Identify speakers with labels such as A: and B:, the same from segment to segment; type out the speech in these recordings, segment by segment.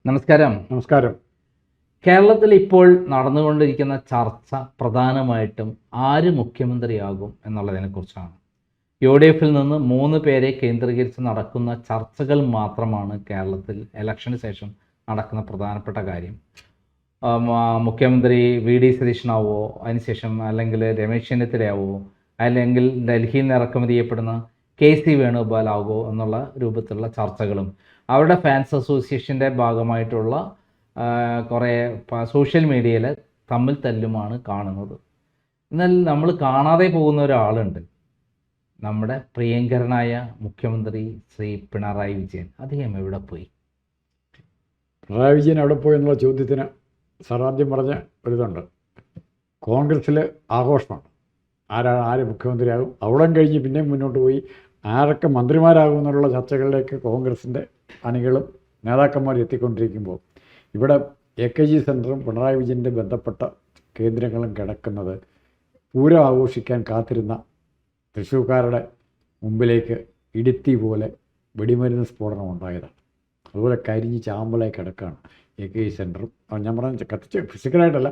A: നമസ്കാരം.
B: നമസ്കാരം.
A: കേരളത്തിൽ ഇപ്പോൾ നടന്നുകൊണ്ടിരിക്കുന്ന ചർച്ച പ്രധാനമായിട്ടും ആര് മുഖ്യമന്ത്രിയാകും എന്നുള്ളതിനെക്കുറിച്ചാണ്. യു.ഡി.എഫിൽ നിന്ന് 3 പേരെ കേന്ദ്രീകരിച്ച് നടക്കുന്ന ചർച്ചകൾ മാത്രമാണ് കേരളത്തിൽ ഇലക്ഷന് ശേഷം നടക്കുന്ന പ്രധാനപ്പെട്ട കാര്യം. മുഖ്യമന്ത്രി വി.ഡി. സതീശനാവോ, അതിനുശേഷം അല്ലെങ്കിൽ രമേശ് ചെന്നിത്തലയാവോ, അല്ലെങ്കിൽ ഡൽഹിയിൽ നിന്ന് ഇറക്കുമതി ചെയ്യപ്പെടുന്ന കെ.സി. വേണുഗോപാലാവോ എന്നുള്ള രൂപത്തിലുള്ള ചർച്ചകളും അവരുടെ ഫാൻസ് അസോസിയേഷൻ്റെ ഭാഗമായിട്ടുള്ള കുറേ സോഷ്യൽ മീഡിയയിൽ തമ്മിൽ തല്ലുമാണ് കാണുന്നത്. എന്നാൽ നമ്മൾ കാണാതെ പോകുന്ന ഒരാളുണ്ട്, നമ്മുടെ പ്രിയങ്കരനായ മുഖ്യമന്ത്രി ശ്രീ പിണറായി വിജയൻ. അദ്ദേഹം എവിടെ പോയി?
B: പിണറായി വിജയൻ എവിടെ പോയി എന്നുള്ള ചോദ്യത്തിന് ആദ്യം പറഞ്ഞ ഒരിതുണ്ട്. കോൺഗ്രസ്സിൽ ആഘോഷമാണ്, ആര് മുഖ്യമന്ത്രിയാകും. അവിടം കഴിഞ്ഞ് പിന്നെയും മുന്നോട്ട് പോയി ആരൊക്കെ മന്ത്രിമാരാകും എന്നുള്ള ചർച്ചകളിലേക്ക് കോൺഗ്രസിൻ്റെ അണികളും നേതാക്കന്മാരും എത്തിക്കൊണ്ടിരിക്കുമ്പോൾ ഇവിടെ AKG സെൻറ്ററും പിണറായി വിജയൻ്റെ ബന്ധപ്പെട്ട കേന്ദ്രങ്ങളും കിടക്കുന്നത് പൂരം ആഘോഷിക്കാൻ കാത്തിരുന്ന തൃശ്ശൂർക്കാരുടെ മുമ്പിലേക്ക് ഇടുത്തി പോലെ വെടിമരുന്ന് സ്ഫോടനം ഉണ്ടായതാണ്. അതുപോലെ കരിഞ്ഞ് ചാമ്പലായി കിടക്കുകയാണ് AKG സെൻറ്ററും. ഞാൻ പറഞ്ഞ കത്തിച്ച് ഫിസിക്കലായിട്ടല്ല,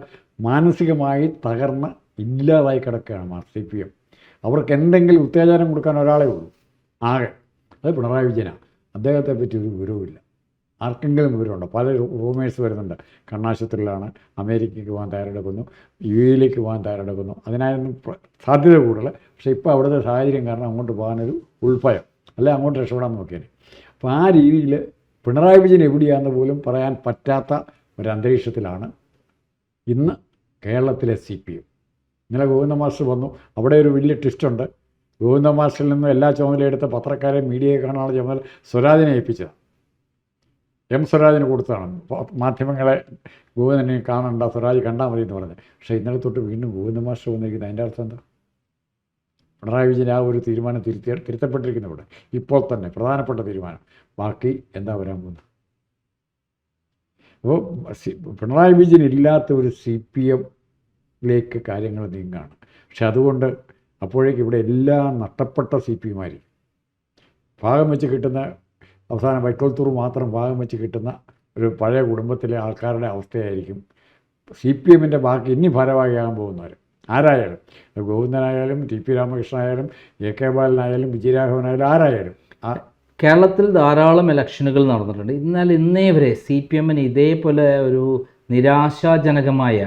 B: മാനസികമായി തകർന്ന് ഇല്ലാതായി കിടക്കുകയാണ് CPM. അവർക്ക് എന്തെങ്കിലും ഉത്തേജനം കൊടുക്കാൻ ഒരാളേ ഉള്ളൂ ആകെ, അത് പിണറായി വിജയനാണ്. അദ്ദേഹത്തെ പറ്റി ഒരു വിവരവുമില്ല. ആർക്കെങ്കിലും വിവരമുണ്ടോ? പല റൂമേഴ്സ് വരുന്നുണ്ട്. കണ്ണാശുപത്രിയിലാണ്, അമേരിക്കയ്ക്ക് പോകാൻ തയ്യാറെടുക്കുന്നു, UAE പോകാൻ തയ്യാറെടുക്കുന്നു. അതിനായിരുന്നു സാധ്യത കൂടുതൽ. പക്ഷേ ഇപ്പോൾ അവിടുത്തെ സാഹചര്യം കാരണം അങ്ങോട്ട് പോകാനൊരു ഉൾഭയം, അല്ലെ അങ്ങോട്ട് രക്ഷപ്പെടാൻ നോക്കിയത്. അപ്പോൾ ആ രീതിയിൽ പിണറായി വിജയൻ എവിടെയാണെന്ന് പോലും പറയാൻ പറ്റാത്ത ഒരു അന്തരീക്ഷത്തിലാണ് ഇന്ന് കേരളത്തിലെ CPM. ഇന്നലെ ഗോവിന്ദ മാസ്റ്റർ വന്നു. അവിടെ ഒരു വലിയ ട്വിസ്റ്റുണ്ട്. ഗോവിന്ദ മാസ്റ്ററിൽ നിന്നും എല്ലാ ചുമതലയെടുത്ത പത്രക്കാരെ മീഡിയയെ കാണാനുള്ള ചുമതല സ്വരാജിനെ ഏൽപ്പിച്ചതാണ്. M സ്വരാജിന് കൊടുത്തതാണ്. മാധ്യമങ്ങളെ ഗോവിന്ദനെ കാണണ്ട, സ്വരാജ് കണ്ടാൽ മതി എന്ന് പറഞ്ഞത്. പക്ഷേ ഇന്നലെ തൊട്ട് വീണ്ടും ഗോവിന്ദ മാസ്റ്റർ വന്നിരിക്കുന്നത്. അതിൻ്റെ അർത്ഥം എന്താ? പിണറായി വിജയൻ ആ ഒരു തീരുമാനം തിരുത്തപ്പെട്ടിരിക്കുന്നു ഇവിടെ ഇപ്പോൾ തന്നെ, പ്രധാനപ്പെട്ട തീരുമാനം. ബാക്കി എന്താ വരാൻ പോകുന്നത്? അപ്പോൾ പിണറായി വിജയൻ ഇല്ലാത്ത ഒരു CPM കാര്യങ്ങൾ നീങ്ങാണ്. പക്ഷെ അതുകൊണ്ട് അപ്പോഴേക്കും ഇവിടെ എല്ലാം നഷ്ടപ്പെട്ട CPമാർ ഭാഗം വെച്ച് കിട്ടുന്ന, അവസാനം വൈക്കോൽത്തൂർ മാത്രം ഭാഗം വെച്ച് കിട്ടുന്ന ഒരു പഴയ കുടുംബത്തിലെ ആൾക്കാരുടെ അവസ്ഥയായിരിക്കും CPMൻ്റെ ബാക്കി ഇനി ഭാരവാഹിയാകാൻ പോകുന്നവർ ആരായാലും. ഗോവിന്ദനായാലും TP രാമകൃഷ്ണനായാലും AK ബാലനായാലും വിജയരാഘവനായാലും ആരായാലും.
A: കേരളത്തിൽ ധാരാളം ഇലക്ഷനുകൾ നടന്നിട്ടുണ്ട്. എന്നാൽ ഇന്നേ വരെ CPMന് ഇതേപോലെ ഒരു നിരാശാജനകമായ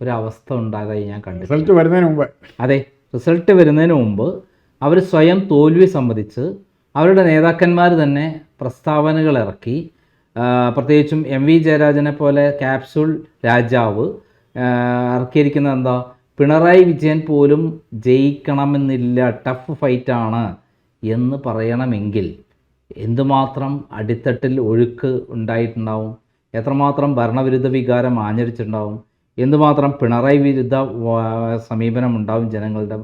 A: ഒരവസ്ഥ ഉണ്ടായതായി ഞാൻ കണ്ടു.
B: റിസൾട്ട് വരുന്നതിന് മുമ്പ്,
A: അതെ, റിസൾട്ട് വരുന്നതിന് മുമ്പ് അവർ സ്വയം തോൽവി സമ്മതിച്ച് അവരുടെ നേതാക്കന്മാർ തന്നെ പ്രസ്താവനകൾ ഇറക്കി. പ്രത്യേകിച്ചും MV ജയരാജനെ പോലെ ക്യാപ്സൂൾ രാജാവ് ഇറക്കിയിരിക്കുന്നത് എന്താ, പിണറായി വിജയൻ പോലും ജയിക്കണമെന്നില്ല, ടഫ് ഫൈറ്റാണ് എന്ന് പറയണമെങ്കിൽ എന്തുമാത്രം അടിത്തട്ടിൽ ഒഴുക്ക് ഉണ്ടായിട്ടുണ്ടാവും, എത്രമാത്രം ഭരണവിരുദ്ധ വികാരം ആഞ്ഞടിച്ചിട്ടുണ്ടാവും, എന്തുമാത്രം പിണറായി വിരുദ്ധ സമീപനം ഉണ്ടാവും ജനങ്ങളുടെ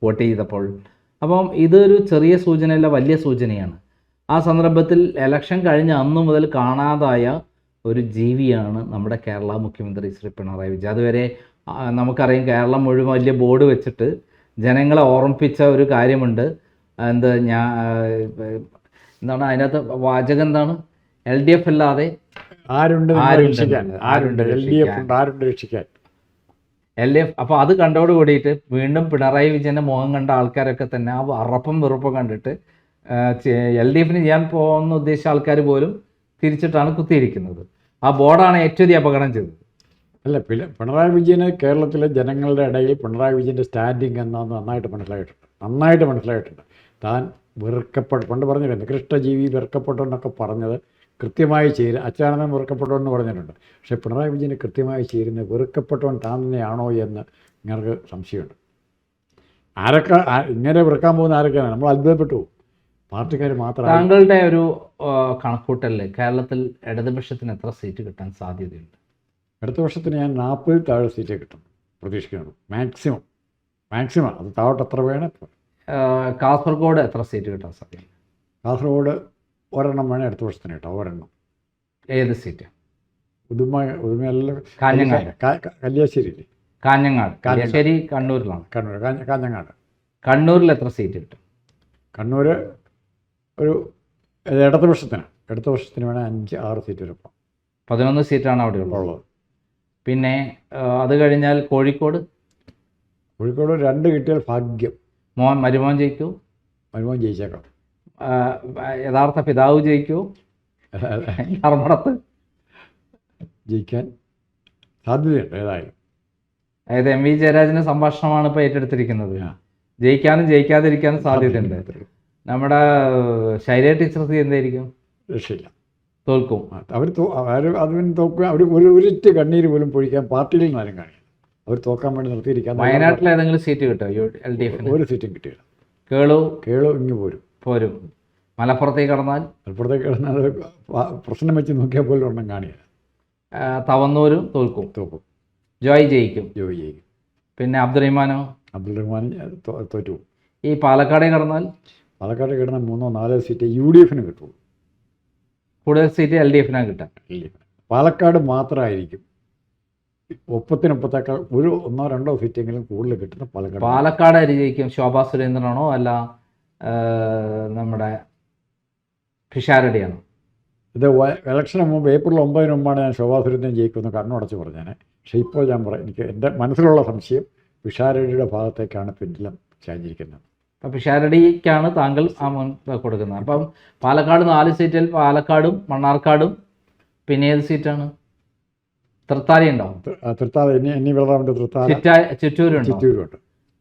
A: വോട്ട് ചെയ്തപ്പോൾ. അപ്പം ഇതൊരു ചെറിയ സൂചനയല്ല, വലിയ സൂചനയാണ്. ആ സന്ദർഭത്തിൽ ഇലക്ഷൻ കഴിഞ്ഞ അന്നു മുതൽ കാണാതായ ഒരു ജീവിയാണ് നമ്മുടെ കേരള മുഖ്യമന്ത്രി ശ്രീ പിണറായി വിജയൻ. അതുവരെ നമുക്കറിയാം, കേരളം മുഴുവൻ വലിയ ബോർഡ് വെച്ചിട്ട് ജനങ്ങളെ ഓർമ്മിപ്പിച്ച ഒരു കാര്യമുണ്ട്. എന്താണ് അതിനകത്ത് വാചകം, എന്താണ്? LDF അല്ലാതെ
B: ആരുണ്ട് രക്ഷിക്കാൻ.
A: LDF. അപ്പോൾ അത് കണ്ടോട് കൂടിയിട്ട് വീണ്ടും പിണറായി വിജയൻ്റെ മുഖം കണ്ട ആൾക്കാരൊക്കെ തന്നെ ആ അറപ്പും വെറുപ്പും കണ്ടിട്ട് LDFന് ചെയ്യാൻ പോകുന്ന ഉദ്ദേശിച്ച ആൾക്കാർ പോലും തിരിച്ചിട്ടാണ് കുത്തിയിരിക്കുന്നത്. ആ ബോർഡാണ് ഏറ്റവും അപകടം ചെയ്തത്.
B: അല്ല, പിണറായി വിജയന് കേരളത്തിലെ ജനങ്ങളുടെ ഇടയിൽ പിണറായി വിജയൻ്റെ സ്റ്റാൻഡിങ് എന്നാന്ന് നന്നായിട്ട് മനസ്സിലായിട്ടുണ്ട്. താൻ പണ്ട് പറഞ്ഞിട്ടുണ്ട്, നികൃഷ്ടജീവി വെറുക്കപ്പെട്ടു എന്നൊക്കെ പറഞ്ഞത് കൃത്യമായി ചേരുക. അച്യുതാനന്ദൻ വെറുക്കപ്പെട്ടവെന്ന് പറഞ്ഞിട്ടുണ്ട്. പക്ഷേ പിണറായി വിജയന് കൃത്യമായി ചേരുന്ന വെറുക്കപ്പെട്ടവൻ താൻ തന്നെയാണോ എന്ന് നിങ്ങൾക്ക് സംശയമുണ്ട്. ആരൊക്കെ ഇങ്ങനെ വെറുക്കാൻ പോകുന്ന ആരൊക്കെയാണ്? നമ്മൾ അത്ഭുതപ്പെട്ടു പോകും. പാർട്ടിക്കാർ മാത്രം.
A: താങ്കളുടെ ഒരു കണക്കൂട്ടല്ലേ, കേരളത്തിൽ ഇടതുപക്ഷത്തിന് എത്ര സീറ്റ് കിട്ടാൻ സാധ്യതയുണ്ട്?
B: ഇടതുപക്ഷത്തിന് ഞാൻ 40 താഴെ സീറ്റേ കിട്ടും പ്രതീക്ഷിക്കുന്നത്. മാക്സിമം അത് താഴോട്ട് എത്ര വേണം.
A: കാസർഗോഡ് എത്ര സീറ്റ് കിട്ടാൻ സാധ്യത?
B: കാസർഗോഡ് ഒരെണ്ണം വേണം ഇടതുപക്ഷത്തിന് കിട്ടാം, ഒരെണ്ണം.
A: ഏത് സീറ്റ്?
B: ഉദുമയല്ല,
A: കാഞ്ഞങ്ങാട്.
B: കല്യാശ്ശേരി ഇല്ലേ?
A: കാഞ്ഞങ്ങാട് കണ്ണൂരിലാണ്.
B: കാഞ്ഞങ്ങാട്.
A: കണ്ണൂരിൽ എത്ര സീറ്റ് കിട്ടും?
B: കണ്ണൂർ ഒരു ഇടതുപക്ഷത്തിന് വേണം 5-6 സീറ്റ് വരും.
A: 11 സീറ്റാണ് അവിടെ ഉള്ളത്.
B: ഉള്ളത്.
A: പിന്നെ അത് കഴിഞ്ഞാൽ കോഴിക്കോട്
B: കോഴിക്കോട് 2 കിട്ടിയാൽ ഭാഗ്യം.
A: മരുമോൻ ജയിക്കൂ,
B: മരുമോൻ ജയിച്ചേക്കാം.
A: യഥാർത്ഥ പിതാവ് ജയിക്കൂ, ധർമ്മടത്ത്
B: ജയിക്കാൻ സാധ്യതയുണ്ട് ഏതായാലും.
A: അതായത് എം വി ജയരാജൻ്റെ സംഭാഷണമാണ് ഇപ്പോൾ ഏറ്റെടുത്തിരിക്കുന്നത്. ജയിക്കാനും ജയിക്കാതിരിക്കാനും സാധ്യതയുണ്ട്. നമ്മുടെ ശൈലജ ടീച്ചർക്ക് എന്തായിരിക്കും?
B: രക്ഷയില്ല,
A: തോൽക്കും.
B: അവർ അതിന് തോക്കുക. അവർ ഒരിറ്റ് കണ്ണീര് പോലും പൊഴിക്കാൻ പാർട്ടിയിൽ നിന്നാലും കാണില്ല. അവർ തോക്കാൻ വേണ്ടി നിർത്തിയിരിക്കാൻ.
A: വയനാട്ടിൽ ഏതെങ്കിലും സീറ്റ് കിട്ടുമോ LDF?
B: ഒരു സീറ്റും കിട്ടിയില്ല.
A: കേളു
B: ഇങ്ങ് പോരും.
A: മലപ്പുറത്തേക്ക് കടന്നാൽ
B: കിടന്നാൽ പ്രശ്നം വെച്ച് നോക്കിയാൽ പോലും ഒന്നും കാണില്ല.
A: തവന്നൂരും തോൽക്കും. ജോയ് ജയിക്കും. പിന്നെ അബ്ദുറഹ്മാനോ?
B: അബ്ദുറഹ്മാൻ തോറ്റു.
A: ഈ പാലക്കാടേ കടന്നാൽ?
B: പാലക്കാട് കിടന്ന 3-4 സീറ്റ് UDFന് കിട്ടുള്ളൂ.
A: കൂടുതൽ സീറ്റ് LDFനാണ് കിട്ടാൻ.
B: പാലക്കാട് മാത്രമായിരിക്കും ഒപ്പത്തിനൊപ്പത്തേക്കാൾ 1-2 സീറ്റെങ്കിലും കൂടുതൽ കിട്ടുന്ന
A: പാലക്കാട് ആര് ജയിക്കും? ശോഭാ സുരേന്ദ്രനാണോ അല്ല നമ്മുടെ പിഷാരടിയാണോ?
B: ഇത് ഇലക്ഷന് മുമ്പ് April 9 മുമ്പാണ് ഞാൻ ശോഭാ സുരേന്ദ്രൻ ജയിക്കുമെന്ന് കണ്ണുടച്ച് പറഞ്ഞേനെ. പക്ഷേ ഇപ്പോൾ ഞാൻ പറയാം, എനിക്ക് എൻ്റെ മനസ്സിലുള്ള സംശയം പിഷാരടിയുടെ ഭാഗത്തേക്കാണ് പെൻഡുലം ചാഞ്ഞിരിക്കുന്നത്.
A: അപ്പം പിഷാരടിക്കാണ് താങ്കൾ ആ മുൻ കൊടുക്കുന്നത്. അപ്പം പാലക്കാട് 4 സീറ്റിൽ പാലക്കാടും മണ്ണാർക്കാടും പിന്നെ ഏത് സീറ്റാണ്? തൃത്താല ഉണ്ടോ?
B: തൃത്താല എന്നീ വെള്ളറാമിൻ്റെ തൃത്താല.
A: ചിറ്റൂരുണ്ട്.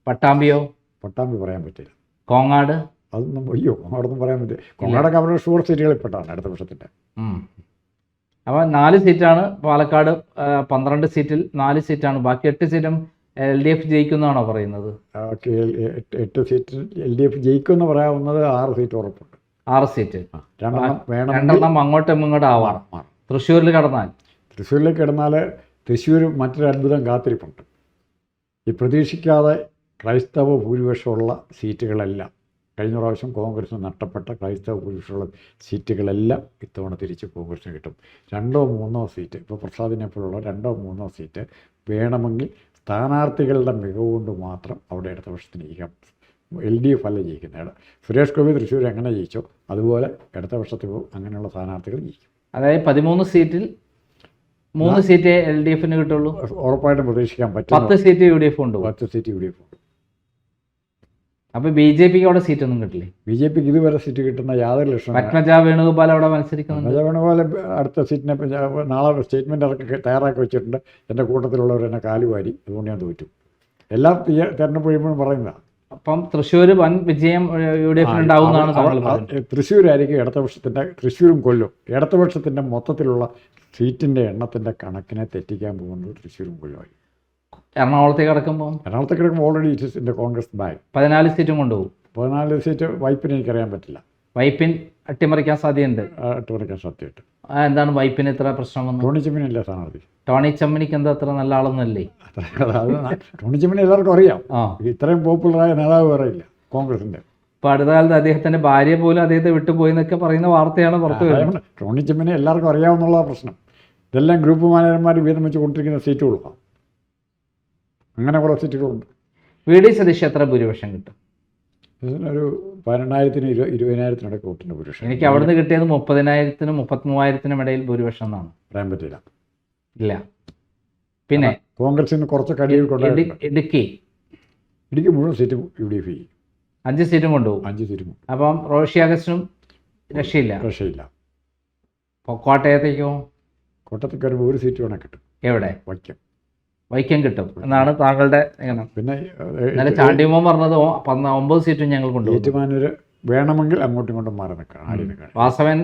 A: പട്ടാമ്പിയോ?
B: പട്ടാമ്പി പറയാൻ പറ്റില്ല.
A: കോങ്ങാട്?
B: അതൊന്നും കോങ്ങാടൊന്നും പറയാൻ പറ്റില്ല. കോങ്ങാടൊക്കെ അവരുടെ ഷുവർ സീറ്റുകളിൽ പെട്ടാണ് അടുത്ത വർഷത്തിൻ്റെ.
A: അപ്പം 4 സീറ്റാണ് പാലക്കാട്. 12 സീറ്റിൽ 4 സീറ്റാണ്. ബാക്കി 8 സീറ്റും LDF ജയിക്കുന്നതാണോ പറയുന്നത്?
B: 8 സീറ്റിൽ LDF ജയിക്കുമെന്ന് പറയാവുന്നത് 6 സീറ്റ് ഉറപ്പുണ്ട്.
A: 6 സീറ്റ്.
B: 2
A: അങ്ങോട്ടും ഇങ്ങോട്ടും ആവാം. തൃശ്ശൂരിൽ കടന്നാൽ?
B: തൃശ്ശൂരിലേക്ക് കിടന്നാൽ തൃശ്ശൂർ മറ്റൊരു അത്ഭുതം കാത്തിരിപ്പുണ്ട്. ഈ പ്രതീക്ഷിക്കാതെ ക്രൈസ്തവ ഭൂരിപക്ഷമുള്ള സീറ്റുകളെല്ലാം, കഴിഞ്ഞ പ്രാവശ്യം കോൺഗ്രസിന് നഷ്ടപ്പെട്ട ക്രൈസ്തവ ഭൂരിപക്ഷമുള്ള സീറ്റുകളെല്ലാം ഇത്തവണ തിരിച്ച് കോൺഗ്രസിന് കിട്ടും. 2-3 സീറ്റ്, ഇപ്പോൾ പ്രസാദിനെ പോലുള്ള 2-3 സീറ്റ് വേണമെങ്കിൽ സ്ഥാനാർത്ഥികളുടെ മികവ് കൊണ്ട് മാത്രം അവിടെ ഇടതുപക്ഷത്തിന് ജയിക്കാം. LDF അല്ല ജയിക്കുന്നത്. സുരേഷ് ഗോപി തൃശ്ശൂർ എങ്ങനെ ജയിച്ചോ അതുപോലെ ഇടതുപക്ഷത്തിൽ അങ്ങനെയുള്ള സ്ഥാനാർത്ഥികൾ ജയിക്കും.
A: അതായത് 13 സീറ്റിൽ 3 സീറ്റ് LDFന് കിട്ടുള്ളൂ.
B: ഉറപ്പായിട്ടും പ്രതീക്ഷിക്കാൻ പറ്റും.
A: 10 സീറ്റ് UDF ഉണ്ട്.
B: 10 സീറ്റ് UDF ഉണ്ട്.
A: അപ്പോൾ BJPക്ക് അവിടെ സീറ്റൊന്നും കിട്ടില്ലേ?
B: BJPക്ക് ഇതുവരെ സീറ്റ് കിട്ടുന്ന യാതൊരു ലക്ഷണം.
A: പത്മജ വേണുഗോപാൽ അവിടെ മത്സരിക്കുന്നുണ്ട്.
B: പത്മജ വേണുഗോപാൽ അടുത്ത സീറ്റിനെ നാളെ സ്റ്റേറ്റ്മെൻറ്റ് ഇറക്കി തയ്യാറാക്കി വെച്ചിട്ടുണ്ട്. എൻ്റെ കൂട്ടത്തിലുള്ളവർ എന്നെ കാലുവാരി, അതുകൊണ്ട് ഞാൻ തോറ്റു. എല്ലാ തെരഞ്ഞെടുപ്പ് കഴിയുമ്പോഴും പറയുന്നതാണ്.
A: അപ്പം തൃശ്ശൂർ വൻ വിജയം UDF ഉണ്ടാവുന്നതാണ് താങ്കൾ പറയുന്നത്.
B: തൃശ്ശൂരായിരിക്കും ഇടതുപക്ഷത്തിൻ്റെ, തൃശ്ശൂരും കൊല്ലും ഇടതുപക്ഷത്തിൻ്റെ മൊത്തത്തിലുള്ള സീറ്റിൻ്റെ എണ്ണത്തിൻ്റെ കണക്കിനെ തെറ്റിക്കാൻ പോകുന്നത് തൃശ്ശൂരും കൊല്ലുമായി.
A: എറണാകുളത്തേക്ക് കിടക്കുമ്പോൾ
B: already it is in the Congress bag.
A: 14 സീറ്റും കൊണ്ടുപോകും.
B: 14 സീറ്റ് വൈപ്പിന് എനിക്കറിയാൻ പറ്റില്ല.
A: വൈപ്പിൻ അട്ടിമറിക്കാൻ സാധ്യതയുണ്ട്.
B: അട്ടിമറിക്കാൻ സാധ്യതയുണ്ട്.
A: എന്താണ് വൈപ്പിന് ഇത്ര പ്രശ്നം വന്നത്?
B: ടോണി ചെമ്മനിയല്ലേ സ്ഥാനാർത്ഥി?
A: ടോണി ചെമ്മനിക്ക് എന്താ അത്ര നല്ല ആളൊന്നുമല്ലേ?
B: ടോണി ചെമ്മനി എല്ലാവർക്കും അറിയാം. ഇത്രയും പോപ്പുലറായ നേതാവ് പറയില്ല കോൺഗ്രസിൻ്റെ.
A: ഇപ്പോൾ അടുത്ത കാലത്ത് അദ്ദേഹത്തിൻ്റെ ഭാര്യ പോലും അദ്ദേഹത്തെ വിട്ടുപോയി എന്നൊക്കെ പറയുന്ന വാർത്തയാണ് പുറത്തു വരുന്നത്.
B: ടോണി ചെമ്മനി എല്ലാവർക്കും അറിയാവുന്നുള്ള പ്രശ്നം. ഇതെല്ലാം ഗ്രൂപ്പ് മാനേജർമാർ വീതം വെച്ച് കൊണ്ടിരിക്കുന്ന സീറ്റുകളാണ്. അങ്ങനെ കുറേ സീറ്റുകളുണ്ട്.
A: VD സതീഷ് എത്ര ഭൂരിപക്ഷം കിട്ടും?
B: ഒരു 18,000-നും 20,000-നും വോട്ടിൻ്റെ ഭൂരിപക്ഷം.
A: എനിക്ക് അവിടുന്ന് കിട്ടിയത് 30,000-നും 33,000-നും ഇടയിൽ ഭൂരിപക്ഷം എന്നാണ്.
B: പറയാൻ പറ്റില്ല.
A: ഇല്ല. പിന്നെ
B: കോൺഗ്രസിൽ നിന്ന് കുറച്ച് കടികൾ കൊണ്ടുപോയി. ഇടുക്കി മുഴുവൻ സീറ്റും UDF
A: 5 സീറ്റും കൊണ്ടുപോകും.
B: 5 സീറ്റും.
A: അപ്പം റോഷി അഗസ്റ്റിനും രക്ഷയില്ല. കോട്ടയത്തേക്കോ?
B: കോട്ടയത്തേക്ക് വരുമ്പോൾ 1 സീറ്റ് വേണേൽ കിട്ടും.
A: എവിടെ? വൈക്കം കിട്ടും എന്നാണ് താങ്കളുടെ നിഗമനം.
B: പിന്നെ
A: ചാണ്ടിയമ്മ പറഞ്ഞത് 9 സീറ്റും ഞങ്ങൾ കൊണ്ടുപോകും.
B: ഏറ്റുമാനൂർ വേണമെങ്കിൽ അങ്ങോട്ടും ഇങ്ങോട്ടും മാറി നിൽക്കണം.
A: വാസവൻ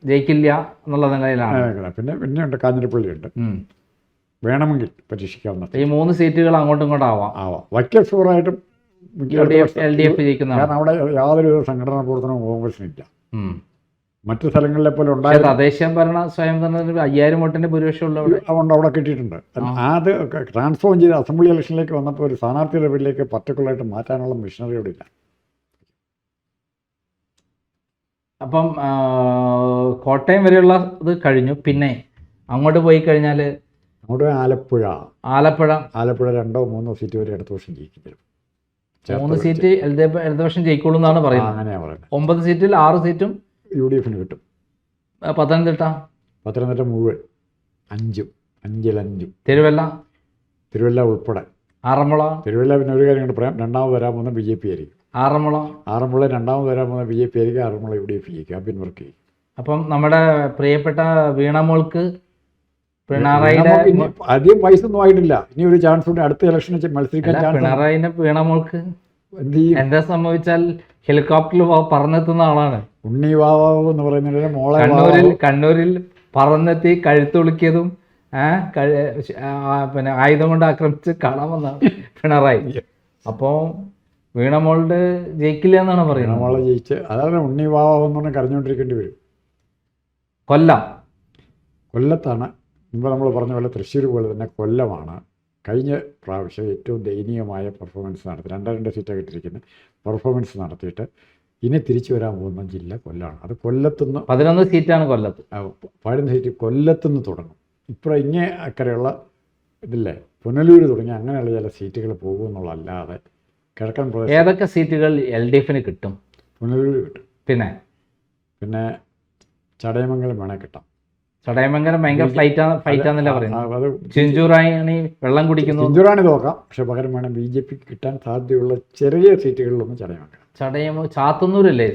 A: ജയിക്കില്ല എന്നുള്ള നിലയിലാണ്.
B: പിന്നെ ഉണ്ട് കാഞ്ഞിരപ്പള്ളിയുണ്ട്. വേണമെങ്കിൽ പരീക്ഷിക്കാവുന്ന
A: ഈ 3 സീറ്റുകൾ അങ്ങോട്ടും ഇങ്ങോട്ടും ആവാം.
B: വൈക്കം ഷുവറായിട്ടും
A: LDF ജയിക്കുന്ന.
B: കാരണം അവിടെ യാതൊരു സംഘടനാ പ്രവർത്തനവും കോൺഗ്രസിനില്ല. മറ്റു സ്ഥലങ്ങളിലെ പോലെ ഉണ്ടായ
A: തദ്ദേശ ഭരണ സ്വയം തന്നെ 5,000 വോട്ടിൻ്റെ ഭൂരിപക്ഷം
B: അതുകൊണ്ട് അവിടെ കിട്ടിയിട്ടുണ്ട്. അത് ട്രാൻസ്ഫോം ചെയ്ത് അസംബ്ലി ഇലക്ഷനിലേക്ക് വന്നപ്പോൾ ഒരു സ്ഥാനാർത്ഥിയുടെ പേരിലേക്ക് പർട്ടിക്കുലറായിട്ട് മാറ്റാനുള്ള മിഷനറി അവിടെ ഇല്ല.
A: അപ്പം കോട്ടയം വരെയുള്ള ഇത് കഴിഞ്ഞു. പിന്നെ അങ്ങോട്ട് പോയി കഴിഞ്ഞാൽ
B: അങ്ങോട്ട് ആലപ്പുഴ
A: 2-3
B: സീറ്റ് വരെ ഇടതുപക്ഷം ജയിക്കും.
A: 3 സീറ്റ് ഇടതുപക്ഷം ജയിക്കുള്ളൂ എന്നാണ് പറയുന്നത്.
B: അങ്ങനെയാണ് പറയുന്നത്.
A: 9 സീറ്റിൽ 6 സീറ്റും
B: UDFന് കിട്ടും.
A: പത്തനംതിട്ട
B: മുഴുവൻ 5-5.
A: തിരുവല്ല
B: ഉൾപ്പെടെ.
A: ആറന്മുള
B: പിന്നെ ഒരു കാര്യം കൊണ്ട് പറയാം, രണ്ടാമത് വരാൻ പോകുന്ന BJP ആയിരിക്കും. ആറന്മുള രണ്ടാമത് വരാൻ പോകുന്ന BJP ആയിരിക്കും. ആറന്മുള UDF ചെയ്യും, ക്യാമ്പിൻ വർക്ക് ചെയ്യും.
A: അപ്പം നമ്മുടെ പ്രിയപ്പെട്ട വീണമോൾക്ക് പിണറായിയുടെ
B: അധികം വയസ്സൊന്നും ആയിട്ടില്ല, ഇനി ഒരു ചാൻസ് ഉണ്ട്, അടുത്ത ഇലക്ഷന് മത്സരിക്കാൻ ചാൻസ്.
A: പിണറായിന്റെ വീണമോൾക്ക്
B: എന്ത് ചെയ്യും?
A: എന്താ സംഭവിച്ചാൽ ഹെലികോപ്റ്ററിൽ പറന്നെത്തുന്ന ആളാണ്.
B: ഉണ്ണി വാവാവ് എന്ന് പറയുന്നതിന് മോളെ
A: കണ്ണൂരിൽ പറന്നെത്തി കഴുത്തൊളിക്കിയതും പിന്നെ ആയുധം കൊണ്ട് ആക്രമിച്ച് കാണാൻ വന്നതാണ് പിണറായി. അപ്പോൾ വീണമോളുടെ ജയിക്കില്ല എന്നാണ് പറയുന്നത്.
B: വീണമോളെ ജയിച്ച് അതാണ് ഉണ്ണി വാവാവ് എന്ന് പറഞ്ഞാൽ കരഞ്ഞുകൊണ്ടിരിക്കേണ്ടി വരും. കൊല്ലത്താണ് മുമ്പ് നമ്മൾ പറഞ്ഞ പോലെ തൃശ്ശൂർ പോലെ തന്നെ കൊല്ലമാണ് കഴിഞ്ഞ പ്രാവശ്യം ഏറ്റവും ദയനീയമായ പെർഫോമൻസ് നടത്തി 2 സീറ്റാണ് കിട്ടിയിരിക്കുന്നത്. പെർഫോമൻസ് നടത്തിയിട്ട് ഇനി തിരിച്ചു വരാൻ പോകുന്ന ജില്ല കൊല്ലമാണ്. അത് കൊല്ലത്തുനിന്ന്
A: 11 സീറ്റാണ് കൊല്ലത്ത്.
B: 11 സീറ്റ് കൊല്ലത്തുനിന്ന് തുടങ്ങും. ഇപ്പുറം ഇങ്ങേ അക്കരെയുള്ള ഇതില്ലേ പുനലൂർ തുടങ്ങി അങ്ങനെയുള്ള ചില സീറ്റുകൾ പോകുമെന്നുള്ളതല്ലാതെ കിഴക്കൻ പ്രദേശം
A: ഏതൊക്കെ സീറ്റുകൾ LDFന് കിട്ടും?
B: പുനലൂർ കിട്ടും, പിന്നെ ചടയമംഗലം വേണേൽ കിട്ടാം.
A: ചടയമംഗലം ഭയങ്കര ഫൈറ്റാന്നല്ല പറയുന്നത്. അത് ചിഞ്ചുറാണി വെള്ളം കുടിക്കുന്നു.
B: ചിഞ്ചുറാണി നോക്കാം, പക്ഷെ പകരം വേണം BJP കിട്ടാൻ സാധ്യതയുള്ള ചെറിയ സീറ്റുകളിലൊന്നും ചടയമംഗലം.
A: ചാത്തന്നൂരല്ലേ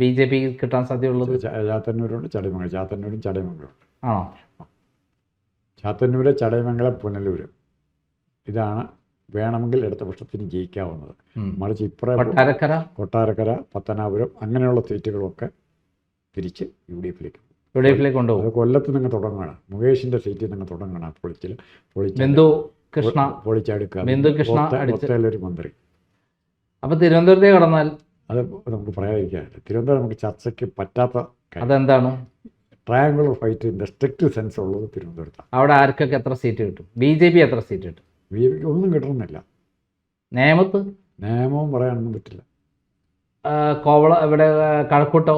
A: BJP കിട്ടാൻ സാധ്യതയുള്ളത്?
B: ചാത്തന്നൂരുണ്ട്, ചാത്തന്നൂരും ചടയമംഗലം.
A: ആണോ?
B: ചാത്തന്നൂര്, ചടയമംഗലം, പുനലൂർ, ഇതാണ് വേണമെങ്കിൽ ഇടത്ത പക്ഷത്തിന് ജയിക്കാവുന്നത്. മറിച്ച് ഇപ്പുറം കൊട്ടാരക്കര, പത്തനാപുരം അങ്ങനെയുള്ള സീറ്റുകളൊക്കെ തിരിച്ച് UDFിലേക്ക്
A: കൊണ്ടുപോകും.
B: അത് കൊല്ലത്ത് നിങ്ങൾ തുടങ്ങണം, മുകേഷിൻ്റെ സീറ്റിൽ നിങ്ങൾ തുടങ്ങണം. പൊളിച്ചെടുക്കുക മന്ത്രി.
A: അപ്പോൾ തിരുവനന്തപുരത്തേക്ക് കടന്നാൽ
B: അത് നമുക്ക് പറയാതിരിക്കാനില്ല. തിരുവനന്തപുരം നമുക്ക് ചർച്ചയ്ക്ക് പറ്റാത്ത.
A: അതെന്താണ്?
B: Triangular fight in the strict sense ഉള്ളത് തിരുവനന്തപുരത്താണ്.
A: അവിടെ ആർക്കൊക്കെ എത്ര സീറ്റ് കിട്ടും? BJP എത്ര സീറ്റ് കിട്ടും?
B: BJPക്ക് ഒന്നും കിട്ടണമെന്നില്ല. നിയമവും പറയാനൊന്നും പറ്റില്ല.
A: കോവള ഇവിടെ കഴക്കൂട്ടോ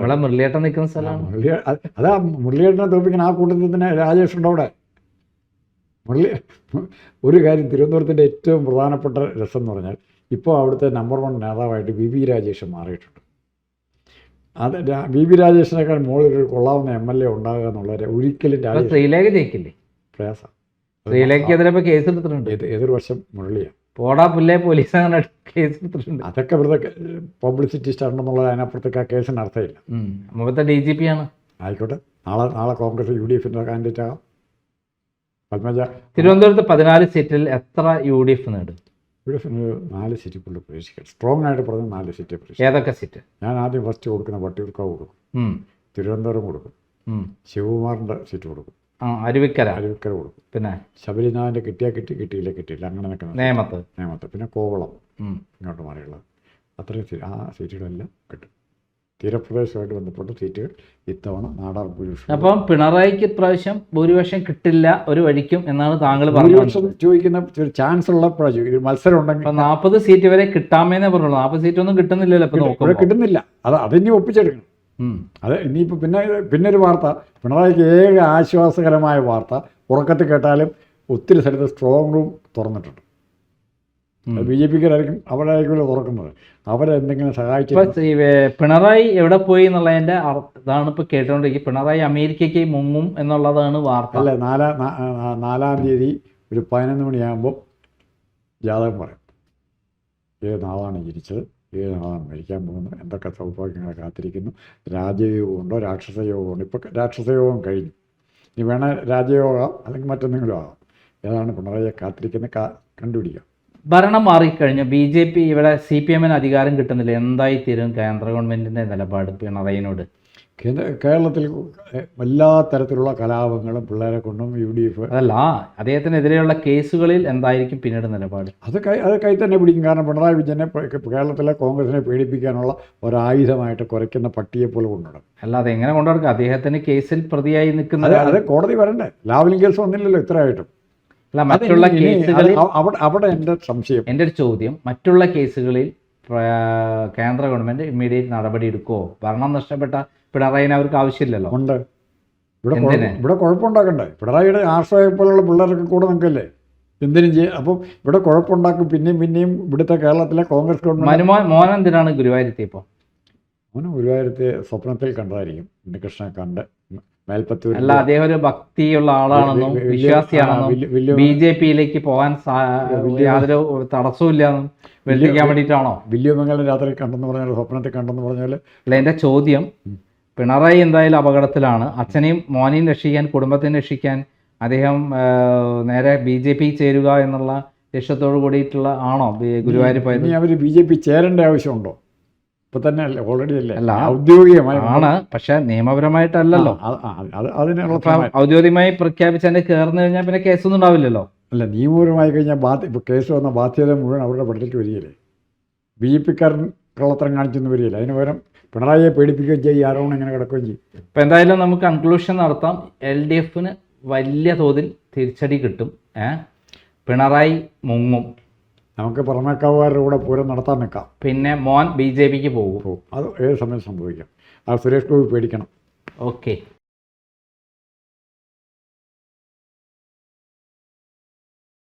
B: ഇവിടെ
A: മുരളിയേട്ടൻ നിൽക്കുന്ന സ്ഥലമാണ്.
B: അതാ മുരളിയേട്ടനെ തോപ്പിക്കാൻ ആ കൂട്ടത്തിൽ തന്നെ രാജേഷ് ഉണ്ട് അവിടെ. ഒരു കാര്യം തിരുവനന്തപുരത്തിൻ്റെ ഏറ്റവും പ്രധാനപ്പെട്ട രസം എന്ന് പറഞ്ഞാൽ ഇപ്പോൾ അവിടുത്തെ നമ്പർ 1 നേതാവായിട്ട് VV രാജേഷ് മാറിയിട്ടുണ്ട്. അത് VV രാജേഷിനേക്കാൾ മുകളിലൊരു കൊള്ളാവുന്ന MLA ഉണ്ടാകുക എന്നുള്ളത് ഒരിക്കലും
A: ശ്രീലേഖ ജയിക്കില്ലേ?
B: പ്രയാസം.
A: ശ്രീലേഖയ്ക്കെതിരെ കേസ് എടുത്തിട്ടുണ്ട്.
B: ഏതൊരു വർഷം മുരളിയാണ്
A: പോടാ പുല്ലേ പോലീസ് അങ്ങനെ കേസ് എടുത്തിട്ടുണ്ട്.
B: അതൊക്കെ ഇവിടുത്തെ പബ്ലിസിറ്റി സ്റ്റാർണ്ടെന്നുള്ളത് അതിനപ്പുറത്തേക്ക് ആ കേസിന് അർത്ഥമില്ല.
A: മുമ്പത്തെ DGP ആണ്.
B: ആയിക്കോട്ടെ, നാളെ കോൺഗ്രസ് UDFിൻ്റെ കാൻഡിഡേറ്റ് ആകാം. പത്മജ
A: തിരുവനന്തപുരത്ത് 14 സീറ്റിൽ എത്ര UDF നേടും?
B: UDFിന് 4 സീറ്റ് പുള്ളി പ്രതീക്ഷിക്കണം. സ്ട്രോങ് ആയിട്ട് പറഞ്ഞ 4 സീറ്റ് പ്രതീക്ഷിക്കും.
A: ഏതൊക്കെ സീറ്റ്?
B: ഞാൻ ആദ്യം ഫസ്റ്റ് കൊടുക്കുന്ന വട്ടിയൂർക്കാവ് കൊടുക്കും, തിരുവനന്തപുരം കൊടുക്കും, ശിവകുമാറിൻ്റെ സീറ്റ് കൊടുക്കും,
A: അരുവിക്കര
B: കൊടുക്കും,
A: പിന്നെ
B: ശബരിനാഥിൻ്റെ കിട്ടിയില്ല അങ്ങനെ നിൽക്കുന്ന നേമത്ത്, പിന്നെ കോവളം ഇങ്ങോട്ട് മാറിയുള്ളത്. അത്രയും ആ സീറ്റുകളെല്ലാം കിട്ടും. തീരപ്രദേശവുമായിട്ട് ബന്ധപ്പെട്ട സീറ്റുകൾ ഇത്തവണ നാടാർ ഭൂരിപക്ഷം.
A: അപ്പം പിണറായിക്ക് ഇപ്രാവശ്യം ഭൂരിപക്ഷം കിട്ടില്ല ഒരു വഴിക്കും എന്നാണ് താങ്കൾ
B: ഭൂരിപക്ഷം ചോദിക്കുന്ന ഒരു ചാൻസ് ഉള്ളപ്പോഴാണ് ഒരു മത്സരം ഉണ്ടെങ്കിൽ
A: 40 സീറ്റ് വരെ കിട്ടാമെന്നേ പറഞ്ഞുള്ളൂ. 40 സീറ്റൊന്നും കിട്ടുന്നില്ലല്ലോ ഇപ്പോൾ.
B: കിട്ടുന്നില്ല, അതിനി ഒപ്പിച്ചെടുക്കണം. അത് ഇനിയിപ്പോൾ പിന്നെ ഒരു വാർത്ത, പിണറായിക്ക് ഏക ആശ്വാസകരമായ വാർത്ത, ഉറക്കത്തിൽ കേട്ടാലും ഒത്തിരി സ്ഥലത്ത് സ്ട്രോങ് റൂം തുറന്നിട്ടുണ്ട്. BJPക്കാരായിരിക്കും അവരായിരിക്കുമല്ലോ തുറക്കുന്നത്. അവരെന്തെങ്കിലും സഹായിച്ചു.
A: പിണറായി എവിടെ പോയി എന്നുള്ളതിൻ്റെ ഇതാണ് ഇപ്പോൾ കേട്ടുകൊണ്ടിരിക്കുക. പിണറായി അമേരിക്കയ്ക്ക് മുങ്ങും എന്നുള്ളതാണ് വാർത്ത.
B: അല്ലേ, 4-ാം തീയതി ഒരു 11 മണിയാകുമ്പോൾ ജാതകം പറയും. ഏത് നാളാണ് ജനിച്ചത്, ഏത് നാളാണ് മരിക്കാൻ പോകുന്നത്, എന്തൊക്കെ സൗഭാഗ്യങ്ങളെ കാത്തിരിക്കുന്നു, രാജയോഗമുണ്ടോ രാക്ഷസയോഗമുണ്ടോ. ഇപ്പോൾ രാക്ഷസയോഗം കഴിഞ്ഞു, ഇനി വേണേൽ രാജയോഗം അല്ലെങ്കിൽ മറ്റെന്തെങ്കിലും ആകാം. ഏതാണ് പിണറായിയെ കാത്തിരിക്കുന്നത് കണ്ടുപിടിക്കാം.
A: ഭരണം മാറിക്കഴിഞ്ഞു, BJP ഇവിടെ CPMന് അധികാരം കിട്ടുന്നില്ല, എന്തായി തീരും കേന്ദ്ര ഗവൺമെൻറ്റിൻ്റെ നിലപാട് പിണറായിനോട്?
B: കേരളത്തിൽ എല്ലാ തരത്തിലുള്ള കലാപങ്ങളും പിള്ളേരെ കൊണ്ടും UDF
A: അതല്ല അദ്ദേഹത്തിനെതിരെയുള്ള കേസുകളിൽ എന്തായിരിക്കും പിന്നീട് നിലപാട്?
B: അത് കൈ തന്നെ പിടിക്കും. കാരണം പിണറായി വിജയനെ കേരളത്തിലെ കോൺഗ്രസിനെ പേടിപ്പിക്കാനുള്ള ഒരായുധമായിട്ട് കുറയ്ക്കുന്ന പട്ടിയെ പോലെ കൊണ്ടുനടക്കും.
A: അല്ലാതെ എങ്ങനെ കൊണ്ടുനടക്കും? അദ്ദേഹത്തിന് കേസിൽ പ്രതിയായി നിൽക്കുന്നത്
B: അത് കോടതി വരണ്ടേ? ലാവലിംഗ് കേസ് വന്നില്ലല്ലോ ഇത്രയായിട്ടും.
A: അല്ല, മറ്റുള്ള കേസുകളിൽ
B: അവിടെ എൻ്റെ സംശയം,
A: എൻ്റെ ഒരു ചോദ്യം, മറ്റുള്ള കേസുകളിൽ കേന്ദ്ര ഗവൺമെൻറ് ഇമ്മീഡിയറ്റ് നടപടി എടുക്കുമോ? ഭരണം നഷ്ടപ്പെട്ട പിണറായിനെ അവർക്ക് ആവശ്യമില്ലല്ലോ.
B: ഉണ്ട്, ഇവിടെ കുഴപ്പമുണ്ടാക്കണ്ടേ? പിണറായിയുടെ ആശ്രയ പോലുള്ള പിള്ളേരൊക്കെ കൂടെ നിൽക്കല്ലേ, എന്തിനും ചെയ്യും. അപ്പം ഇവിടെ കുഴപ്പമുണ്ടാക്കും. പിന്നെയും ഇവിടുത്തെ കേരളത്തിലെ കോൺഗ്രസ് ഗവൺമെൻറ്.
A: മോൻ എന്തിനാണ് ഗുരുവായൂരത്തി? ഇപ്പോൾ
B: മോന് ഗുരുവായൂരത്തെ സ്വപ്നത്തിൽ കണ്ടതായിരിക്കും. ഉണ്ണികൃഷ്ണനെ കണ്ട് മേൽപ്പത്തൂർ
A: അല്ല, അദ്ദേഹം ഒരു ഭക്തിയുള്ള ആളാണെന്നും വിശ്വാസിയാണെന്നും BJP-യിലേക്ക് പോകാൻ യാതൊരു തടസ്സവും ഇല്ലാന്നും വെളുപ്പിക്കാൻ വേണ്ടിയിട്ടാണോ?
B: വില്ലുമംഗലം രാത്രി കണ്ടെന്ന് പറഞ്ഞാൽ, സ്വപ്നത്തിൽ കണ്ടെന്ന് പറഞ്ഞാൽ.
A: അല്ല, എൻ്റെ ചോദ്യം, പിണറായി എന്തായാലും അപകടത്തിലാണ്. അച്ഛനെയും മോനെയും രക്ഷിക്കാൻ, കുടുംബത്തിനെ രക്ഷിക്കാൻ അദ്ദേഹം നേരെ BJP ചേരുക എന്നുള്ള ലക്ഷ്യത്തോട് കൂടിയിട്ടുള്ള ആണോ ഗുരുവായൂർ പോയത്?
B: ഇനി അവർ BJP ചേരേണ്ട ആവശ്യമുണ്ടോ? ഇപ്പൊ തന്നെ അല്ലേ, ഓൾറെഡി അല്ലേ?
A: അല്ല,
B: ഔദ്യോഗികമായി
A: ആണ്, പക്ഷെ നിയമപരമായിട്ടല്ലല്ലോ. ഔദ്യോഗികമായി പ്രഖ്യാപിച്ചതിന്റെ കയറുന്നു കഴിഞ്ഞാൽ പിന്നെ കേസൊന്നും ഉണ്ടാവില്ലല്ലോ.
B: അല്ല, നിയമപരമായി കഴിഞ്ഞാൽ ഇപ്പോൾ കേസ് വന്ന ബാധ്യത മുഴുവൻ അവരുടെ പടലേക്ക് വരികയില്ലേ? BJP-ക്കാരൻ കള്ളത്തരം കാണിച്ചൊന്നും വരികയില്ല. അതിന് പകരം പിണറായിയെ പേടിപ്പിക്കുകയും ചെയ്യും, ആരോപണം ഇങ്ങനെ കിടക്കുകയും ചെയ്യും.
A: ഇപ്പം എന്തായാലും നമുക്ക് കൺക്ലൂഷൻ നടത്താം. LDF-ന് വലിയ തോതിൽ തിരിച്ചടി കിട്ടും. പിണറായി മുങ്ങും.
B: നമുക്ക് പുറമേക്കാവുകാരുടെ കൂടെ പൂരം നടത്താൻ നിൽക്കാം.
A: പിന്നെ മോൻ BJP-ക്ക് പോകും.
B: അത് ഏത് സമയം സംഭവിക്കാം. ആ സുരേഷ് ഗോപി പേടിക്കണം.
A: ഓക്കെ.